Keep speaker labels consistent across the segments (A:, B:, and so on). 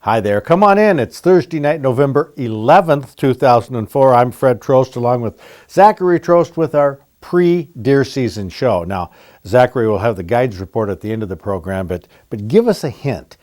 A: Hi there. Come on in. It's Thursday night, November 11th, 2004. I'm Fred Trost along with Zachary Trost with our pre-deer season show. Now, Zachary will have the guides report at the end of the program, but give us a hint.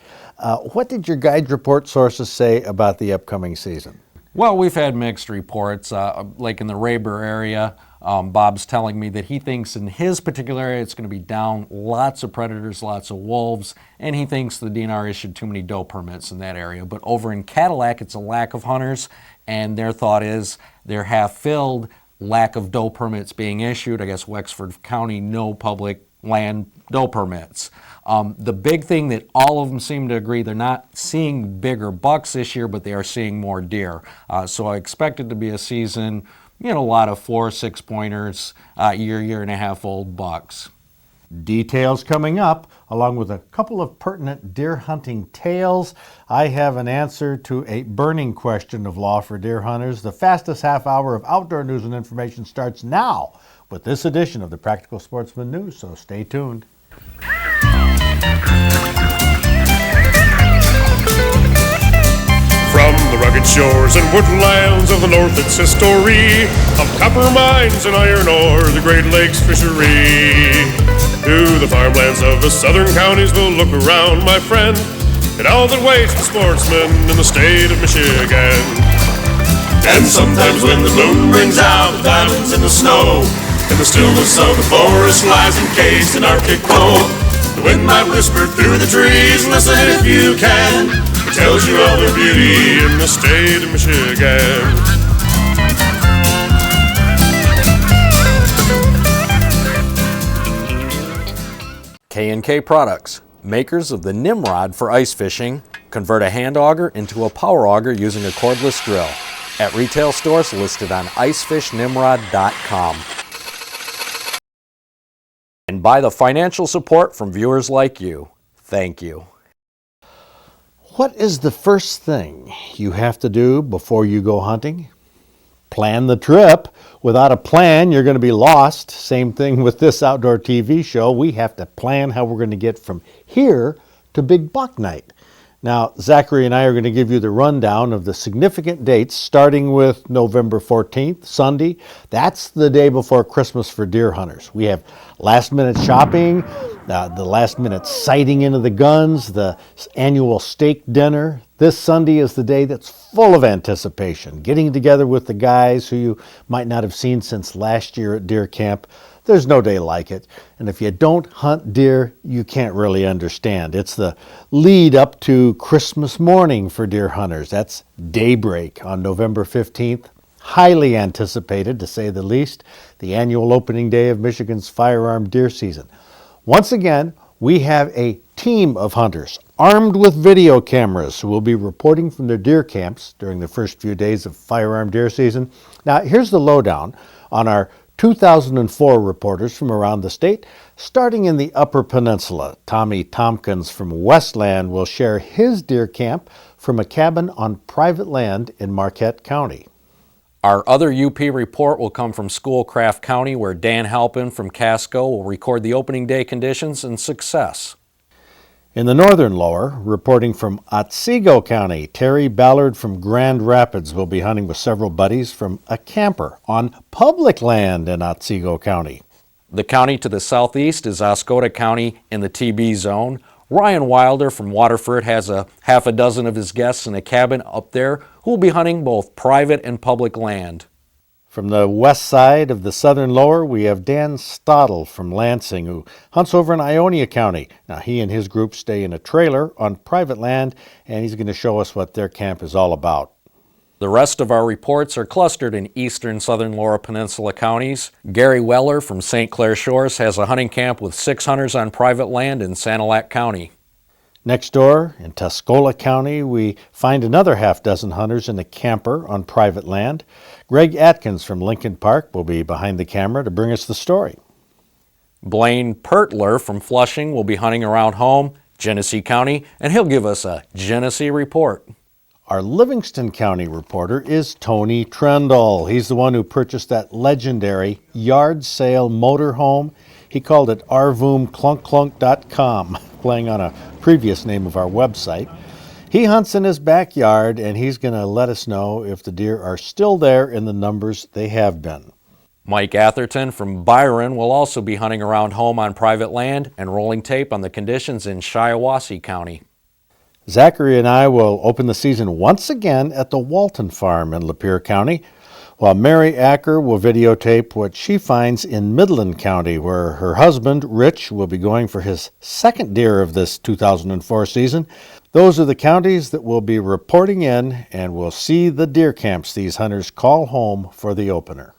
A: What did your guides report sources say about the upcoming season?
B: Well, we've had mixed reports, like in the Rayburn area. Bob's telling me that he thinks in his particular area it's going to be down, lots of predators, lots of wolves, and he thinks the DNR issued too many doe permits in that area. But over in Cadillac, it's a lack of hunters, and their thought is they're half-filled, lack of doe permits being issued. I guess Wexford County, no public land doe permits. The big thing that all of them seem to agree, they're not seeing bigger bucks this year, but they are seeing more deer. So I expect it to be a season, a lot of 4 6 pointers, year and a half old bucks.
A: Details coming up, along with a couple of pertinent deer hunting tales. I have an answer to a burning question of law for deer hunters. The fastest half hour of outdoor news and information starts now with this edition of the Practical Sportsman News, so stay tuned.
C: From the rugged shores and woodlands of the north, it's history of copper mines and iron ore, the Great Lakes fishery. To the farmlands of the southern counties we'll look around, my friend, at all that waits the sportsman in the state of Michigan. And sometimes when the moon brings out the diamonds in the snow, and the stillness of the forest lies encased in Arctic cold, the wind might whisper through the trees, listen if you can. It tells you all the beauty in the state of Michigan.
B: K&K Products, makers of the Nimrod for ice fishing, convert a hand auger into a power auger using a cordless drill. At retail stores listed on icefishnimrod.com. And by the financial support from viewers like you. Thank you.
A: What is the first thing you have to do before you go hunting? Plan the trip. Without a plan, you're going to be lost. Same thing with this outdoor TV show. We have to plan how we're going to get from here to Big Buck Night. Now, Zachary and I are going to give you the rundown of the significant dates, starting with November 14th, Sunday. That's the day before Christmas for deer hunters. We have last-minute shopping, the last-minute sighting into the guns, the annual steak dinner. This Sunday is the day that's full of anticipation, getting together with the guys who you might not have seen since last year at deer camp. There's no day like it. And if you don't hunt deer, you can't really understand. It's the lead up to Christmas morning for deer hunters. That's daybreak on November 15th. Highly anticipated, to say the least, the annual opening day of Michigan's firearm deer season. Once again, we have a team of hunters armed with video cameras who will be reporting from their deer camps during the first few days of firearm deer season. Now, here's the lowdown on our 2004 reporters from around the state. Starting in the Upper Peninsula, Tommy Tompkins from Westland will share his deer camp from a cabin on private land in Marquette County.
B: Our other UP report will come from Schoolcraft County, where Dan Halpin from Casco will record the opening day conditions and success.
A: In the northern lower, reporting from Otsego County, Terry Ballard from Grand Rapids will be hunting with several buddies from a camper on public land in Otsego County.
B: The county to the southeast is Oscoda County in the TB zone. Ryan Wilder from Waterford has a half a dozen of his guests in a cabin up there who will be hunting both private and public land.
A: From the west side of the southern lower, we have Dan Stottle from Lansing, who hunts over in Ionia County. Now, he and his group stay in a trailer on private land, and he's going to show us what their camp is all about.
B: The rest of our reports are clustered in eastern southern Lower Peninsula counties. Gary Weller from St. Clair Shores has a hunting camp with 6 hunters on private land in Sanilac County.
A: Next door, in Tuscola County, we find another half dozen hunters in a camper on private land. Greg Atkins from Lincoln Park will be behind the camera to bring us the story.
B: Blaine Pertler from Flushing will be hunting around home, Genesee County, and he'll give us a Genesee report.
A: Our Livingston County reporter is Tony Trendall. He's the one who purchased that legendary yard sale motorhome. He called it rvoomclunkclunk.com, playing on a previous name of our website. He hunts in his backyard, and he's going to let us know if the deer are still there in the numbers they have been.
B: Mike Atherton from Byron will also be hunting around home on private land and rolling tape on the conditions in Shiawassee County.
A: Zachary and I will open the season once again at the Walton Farm in Lapeer County, while Mary Acker will videotape what she finds in Midland County, where her husband, Rich, will be going for his second deer of this 2004 season. Those are the counties that will be reporting in, and we'll see the deer camps these hunters call home for the opener.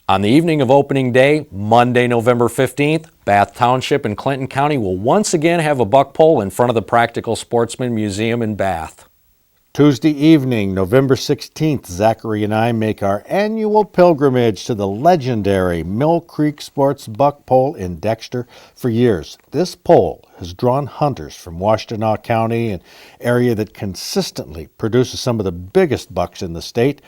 B: On the evening of opening day, Monday, November 15th, Bath Township and Clinton County will once again have a buck pole in front of the Practical Sportsman Museum in Bath.
A: Tuesday evening, November 16th, Zachary and I make our annual pilgrimage to the legendary Mill Creek Sports Buck Pole in Dexter. For years, this pole has drawn hunters from Washtenaw County, an area that consistently produces some of the biggest bucks in the state.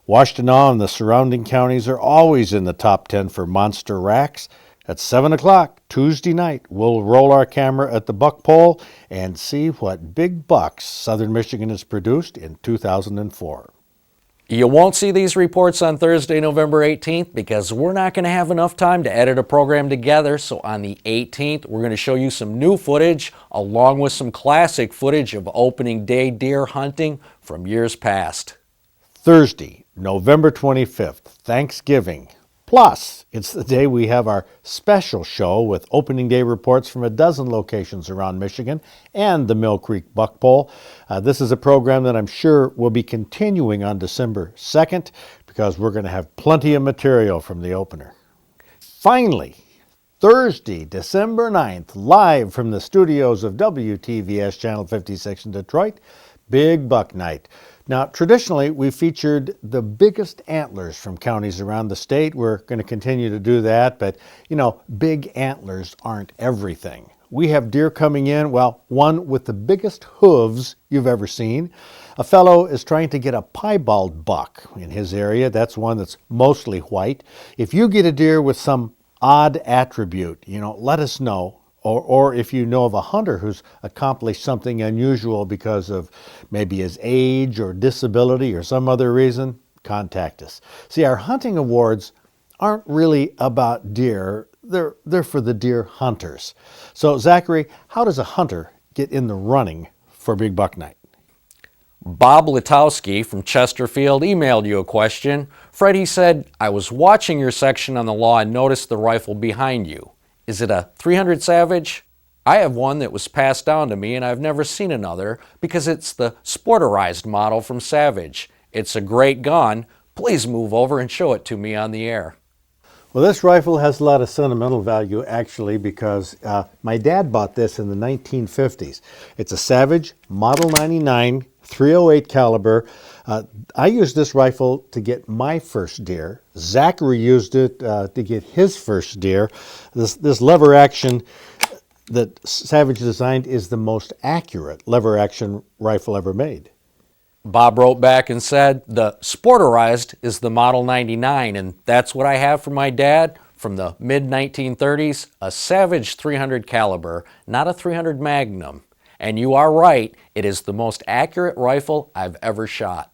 A: Washtenaw and the surrounding counties are always in the top 10 for monster racks. At 7 o'clock Tuesday night, we'll roll our camera at the buck pole and see what big bucks Southern Michigan has produced in 2004.
B: You won't see these reports on Thursday, November 18th, because we're not going to have enough time to edit a program together. So on the 18th, we're going to show you some new footage along with some classic footage of opening day deer hunting from years past.
A: Thursday, November 25th, Thanksgiving. Plus, it's the day we have our special show with opening day reports from a dozen locations around Michigan and the Mill Creek Buck Pole. This is a program that I'm sure will be continuing on December 2nd because we're going to have plenty of material from the opener. Finally, Thursday, December 9th, live from the studios of WTVS Channel 56 in Detroit, Big Buck Night. Now, traditionally, we featured the biggest antlers from counties around the state. We're going to continue to do that, but, big antlers aren't everything. We have deer coming in, one with the biggest hooves you've ever seen. A fellow is trying to get a piebald buck in his area. That's one that's mostly white. If you get a deer with some odd attribute, let us know. Or if you know of a hunter who's accomplished something unusual because of maybe his age or disability or some other reason, contact us. See, our hunting awards aren't really about deer. They're for the deer hunters. So, Zachary, how does a hunter get in the running for Big Buck Night?
B: Bob Litowski from Chesterfield emailed you a question. Freddie said, I was watching your section on the law and noticed the rifle behind you. Is it a 300 Savage? I have one that was passed down to me and I've never seen another because it's the sporterized model from Savage. It's a great gun. Please move over and show it to me on the air.
A: Well, this rifle has a lot of sentimental value actually because my dad bought this in the 1950s. It's a Savage Model 99 .308 caliber. I used this rifle to get my first deer. Zachary used it to get his first deer. This lever action that Savage designed is the most accurate lever action rifle ever made.
B: Bob wrote back and said, the sporterized is the Model 99, and that's what I have from my dad from the mid-1930s, a Savage 300 caliber, not a 300 Magnum. And you are right, it is the most accurate rifle I've ever shot.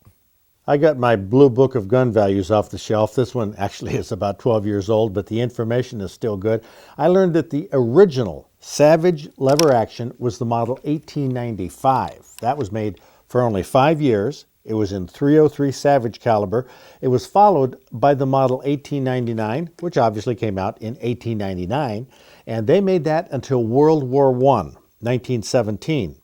A: I got my blue book of gun values off the shelf. This one actually is about 12 years old, but the information is still good. I learned that the original Savage lever action was the model 1895. That was made for only 5 years. It was in .303 Savage caliber. It was followed by the model 1899, which obviously came out in 1899, and they made that until World War I. 1917.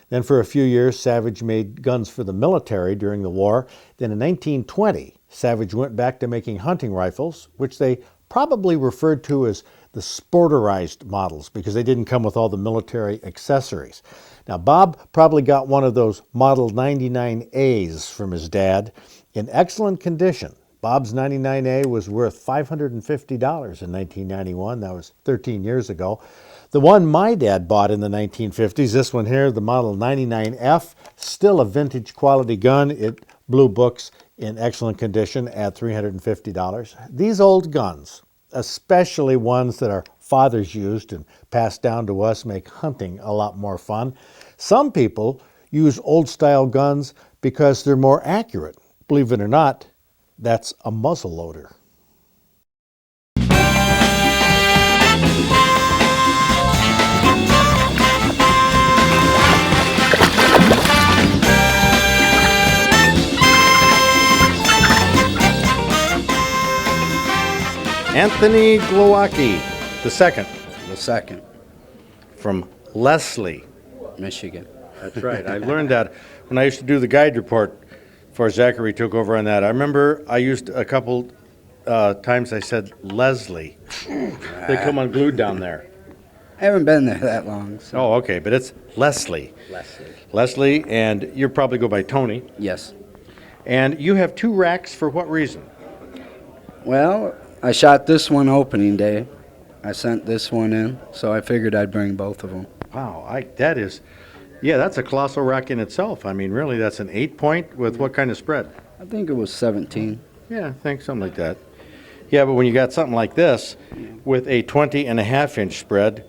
A: Then for a few years, Savage made guns for the military during the war. Then in 1920, Savage went back to making hunting rifles, which they probably referred to as the sporterized models because they didn't come with all the military accessories. Now, Bob probably got one of those Model 99As from his dad in excellent condition. Bob's 99A was worth $550 in 1991. That was 13 years ago. The one my dad bought in the 1950s, this one here, the Model 99F, still a vintage quality gun. It blue books in excellent condition at $350. These old guns, especially ones that our fathers used and passed down to us, make hunting a lot more fun. Some people use old-style guns because they're more accurate. Believe it or not, that's a muzzle loader. Anthony Glowacki, the second,
D: The second,
A: from Leslie.
D: Michigan.
A: That's right. I learned that when I used to do the guide report before Zachary took over on that. I remember I used a couple times I said Leslie. They come unglued down there.
D: I haven't been there that long, so.
A: Oh, okay, but it's Leslie.
D: Leslie.
A: Leslie, and you probably go by Tony.
D: Yes.
A: And you have 2 racks for what reason?
D: Well, I shot this one opening day. I sent this one in, so I figured I'd bring both of them.
A: Wow, that's a colossal rack in itself. I mean, really, that's an 8-point with what kind of spread?
D: I think it was 17.
A: Yeah, I think something like that. Yeah, but when you got something like this with a 20.5-inch spread,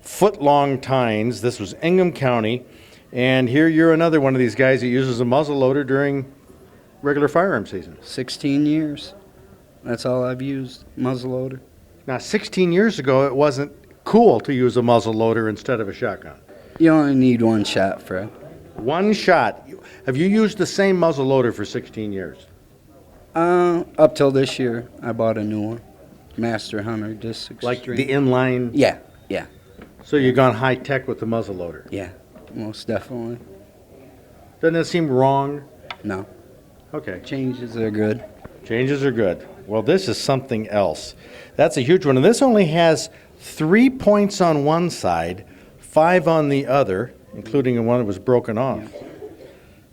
A: foot-long tines, this was Ingham County, and here you're another one of these guys that uses a muzzle loader during regular firearm season.
D: 16 years. That's all I've used, muzzleloader.
A: Now, 16 years ago, it wasn't cool to use a muzzle loader instead of a shotgun.
D: You only need one shot, Fred.
A: One shot. Have you used the same muzzle loader for 16 years?
D: Up till this year, I bought a new one. Master Hunter Disc Extreme.
A: Like the inline?
D: Yeah.
A: So you've gone high-tech with the muzzle loader?
D: Yeah, most definitely.
A: Doesn't that seem wrong?
D: No.
A: Okay.
D: Changes are good.
A: Changes are good. Well, this is something else. That's a huge one. And this only has 3 points on one side, 5 on the other, including the one that was broken off.
D: Yeah.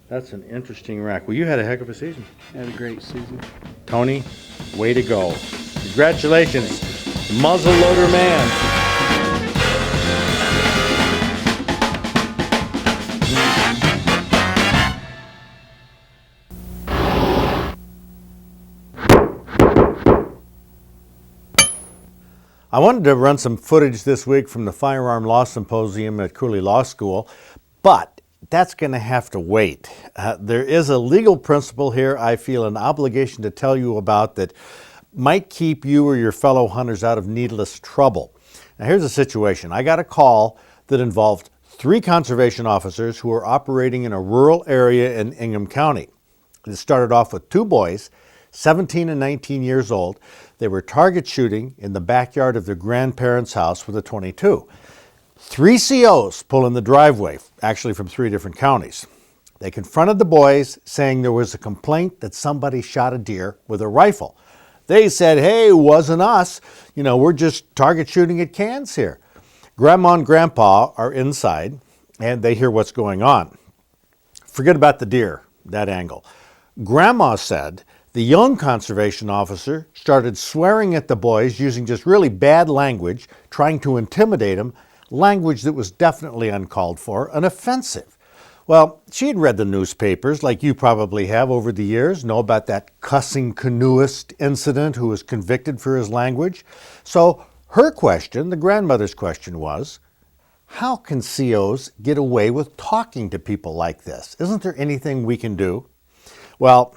A: That's an interesting rack. Well, you had a heck of a season.
D: Had a great season.
A: Tony, way to go. Congratulations, muzzle loader man. I wanted to run some footage this week from the Firearm Law Symposium at Cooley Law School, but that's going to have to wait. There is a legal principle here I feel an obligation to tell you about that might keep you or your fellow hunters out of needless trouble. Now, here's the situation. I got a call that involved 3 conservation officers who were operating in a rural area in Ingham County. It started off with 2 boys, 17 and 19 years old. They were target shooting in the backyard of their grandparents' house with a .22. 3 COs pull in the driveway, actually from 3 different counties. They confronted the boys, saying there was a complaint that somebody shot a deer with a rifle. They said, hey, wasn't us. We're just target shooting at cans here. Grandma and Grandpa are inside, and they hear what's going on. Forget about the deer, that angle. Grandma said the young conservation officer started swearing at the boys using just really bad language, trying to intimidate them, language that was definitely uncalled for and offensive. Well, she had read the newspapers like you probably have over the years, know about that cussing canoeist incident who was convicted for his language. So her question, the grandmother's question was, how can COs get away with talking to people like this? Isn't there anything we can do? Well,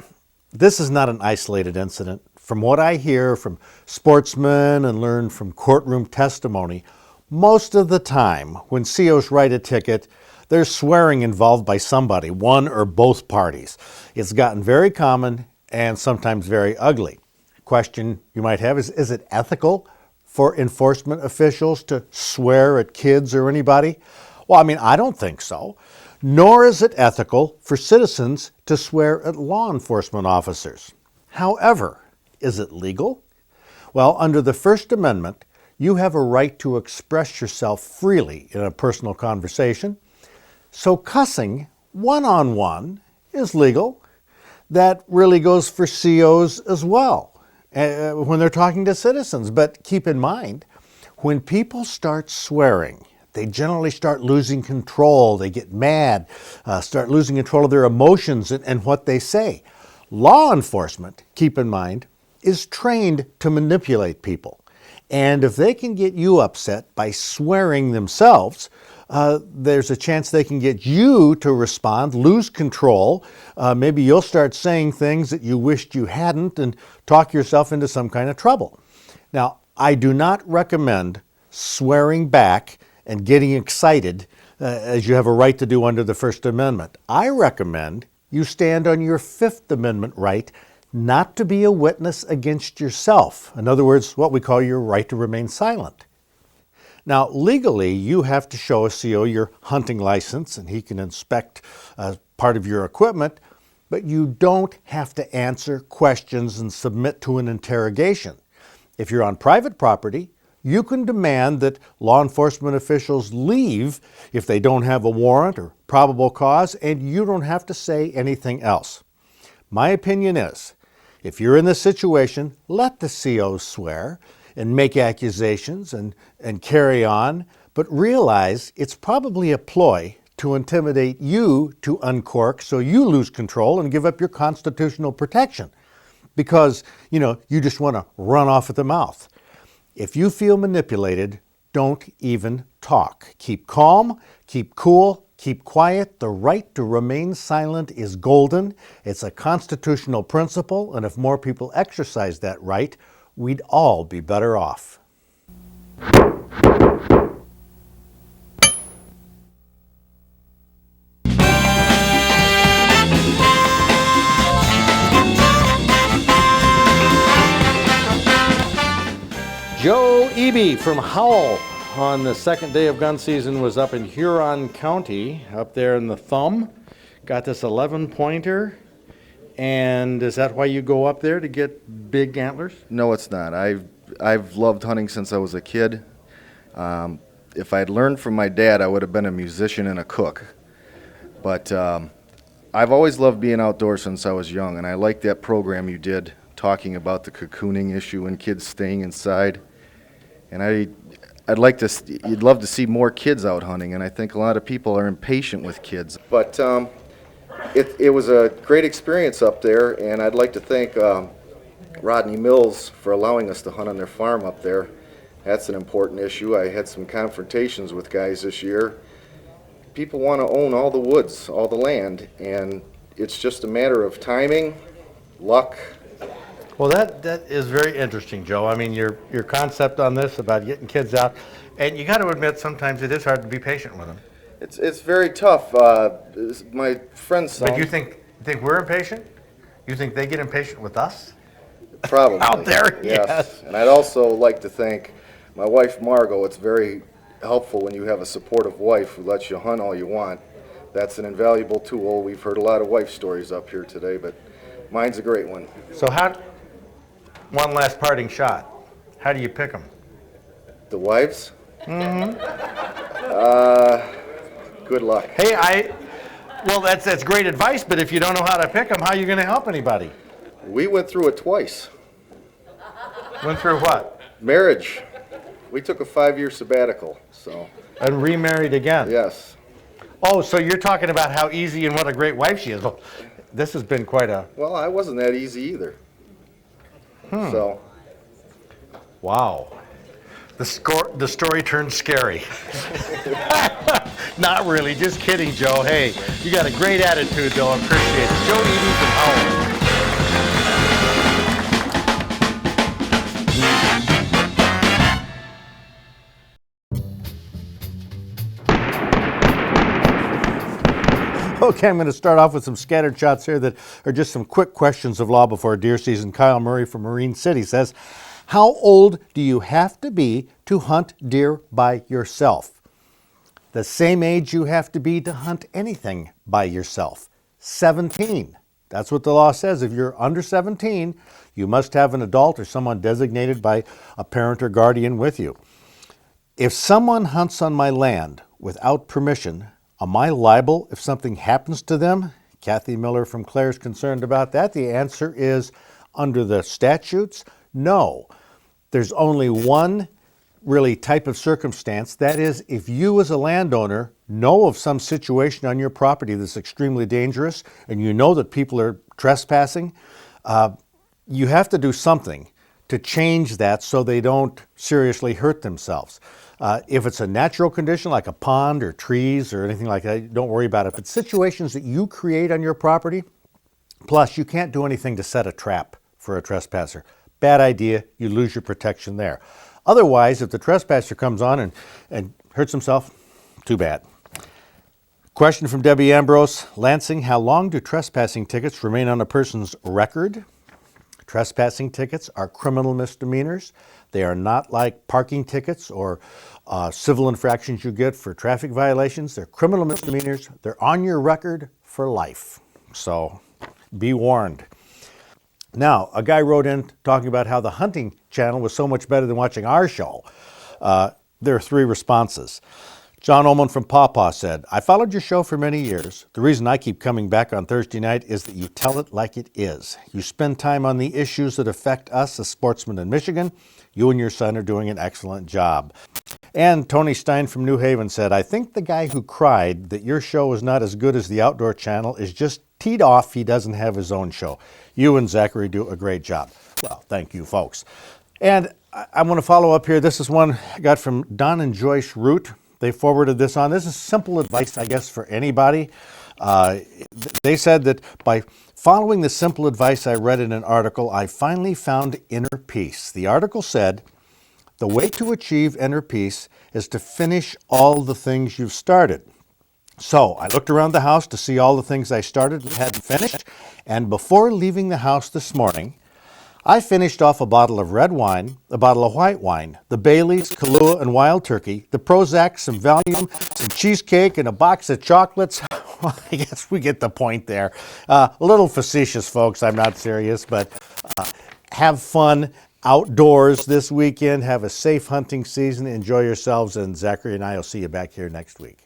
A: this is not an isolated incident. From what I hear from sportsmen and learn from courtroom testimony, most of the time when COs write a ticket, there's swearing involved by somebody, one or both parties. It's gotten very common and sometimes very ugly. Question you might have is it ethical for enforcement officials to swear at kids or anybody? Well, I don't think so. Nor is it ethical for citizens to swear at law enforcement officers. However, is it legal? Well, under the First Amendment, you have a right to express yourself freely in a personal conversation. So cussing one-on-one is legal. That really goes for COs as well when they're talking to citizens. But keep in mind, when people start swearing, they generally start losing control. They get mad, start losing control of their emotions and what they say. Law enforcement, keep in mind, is trained to manipulate people. And if they can get you upset by swearing themselves, there's a chance they can get you to respond, lose control. Maybe you'll start saying things that you wished you hadn't and talk yourself into some kind of trouble. Now, I do not recommend swearing back and getting excited as you have a right to do under the First Amendment. I recommend you stand on your Fifth Amendment right not to be a witness against yourself. In other words, what we call your right to remain silent. Now, legally, you have to show a CO your hunting license, and he can inspect part of your equipment, but you don't have to answer questions and submit to an interrogation. If you're on private property, you can demand that law enforcement officials leave if they don't have a warrant or probable cause, and you don't have to say anything else. My opinion is, if you're in this situation, let the CO swear and make accusations and carry on, but realize it's probably a ploy to intimidate you to uncork so you lose control and give up your constitutional protection because, you just want to run off at the mouth. If you feel manipulated, don't even talk. Keep calm, keep cool, keep quiet. The right to remain silent is golden. It's a constitutional principle, and if more people exercise that right, we'd all be better off. Joe Eby from Howell on the second day of gun season was up in Huron County, up there in the Thumb. Got this 11-pointer. And is that why you go up there, to get big antlers?
E: No, it's not. I've loved hunting since I was a kid. If I had learned from my dad, I would have been a musician and a cook. But I've always loved being outdoors since I was young, and I like that program you did talking about the cocooning issue and kids staying inside. And you'd love to see more kids out hunting, and I think a lot of people are impatient with kids. But it was a great experience up there, and I'd like to thank Rodney Mills for allowing us to hunt on their farm up there. That's an important issue. I had some confrontations with guys this year. People want to own all the woods, all the land, and it's just a matter of timing, luck.
A: Well, that is very interesting, Joe. I mean, your concept on this about getting kids out, and you got to admit sometimes it is hard to be patient with them.
E: It's very tough. My friend's son.
A: But you think we're impatient? You think they get impatient with us?
E: Probably.
A: Out there,
E: yes. And I'd also like to thank my wife, Margot. It's very helpful when you have a supportive wife who lets you hunt all you want. That's an invaluable tool. We've heard a lot of wife stories up here today, but mine's a great one.
A: So one last parting shot. How do you pick them?
E: The wives? Mm-hmm. Good luck.
A: Hey, well, that's great advice, but if you don't know how to pick them, how are you going to help anybody?
E: We went through it twice.
A: Went through what?
E: Marriage. We took a 5-year sabbatical, so.
A: And remarried again?
E: Yes.
A: Oh, so you're talking about how easy and what a great wife she is. Well, this has been quite a...
E: Well, I wasn't that easy either. So.
A: Wow. The story turns scary. Not really, just kidding, Joe. Hey, you got a great attitude, though. I appreciate it. Joe Eby from Howell. Okay, I'm going to start off with some scattered shots here that are just some quick questions of law before deer season. Kyle Murray from Marine City says, how old do you have to be to hunt deer by yourself? The same age you have to be to hunt anything by yourself, 17. That's what the law says. If you're under 17, you must have an adult or someone designated by a parent or guardian with you. If someone hunts on my land without permission, am I liable if something happens to them? Kathy Miller from Clare is concerned about that. The answer is, under the statutes, no. There's only one really type of circumstance. That is, if you as a landowner know of some situation on your property that's extremely dangerous and you know that people are trespassing, you have to do something to change that so they don't seriously hurt themselves. If it's a natural condition like a pond or trees or anything like that, don't worry about it. If it's situations that you create on your property, plus you can't do anything to set a trap for a trespasser. Bad idea, you lose your protection there. Otherwise, if the trespasser comes on and hurts himself, too bad. Question from Debbie Ambrose. Lansing, how long do trespassing tickets remain on a person's record? Trespassing tickets are criminal misdemeanors. They are not like parking tickets or civil infractions you get for traffic violations. They're criminal misdemeanors. They're on your record for life. So be warned. Now, a guy wrote in talking about how the hunting channel was so much better than watching our show. There are 3 responses. John Ullman from Pawpaw said, I followed your show for many years. The reason I keep coming back on Thursday night is that you tell it like it is. You spend time on the issues that affect us as sportsmen in Michigan. You and your son are doing an excellent job. And Tony Stein from New Haven said, I think the guy who cried that your show is not as good as the Outdoor Channel is just teed off he doesn't have his own show. You and Zachary do a great job. Well, thank you, folks. And I want to follow up here. This is one I got from Don and Joyce Root. They forwarded this on. This is simple advice, I guess, for anybody. They said that by following the simple advice I read in an article, I finally found inner peace. The article said, the way to achieve inner peace is to finish all the things you've started. So I looked around the house to see all the things I started and hadn't finished. And before leaving the house this morning, I finished off a bottle of red wine, a bottle of white wine, the Baileys, Kahlua, and Wild Turkey, the Prozac, some Valium, some cheesecake, and a box of chocolates. Well, I guess we get the point there. A little facetious, folks. I'm not serious, but have fun outdoors this weekend. Have a safe hunting season. Enjoy yourselves, and Zachary and I will see you back here next week.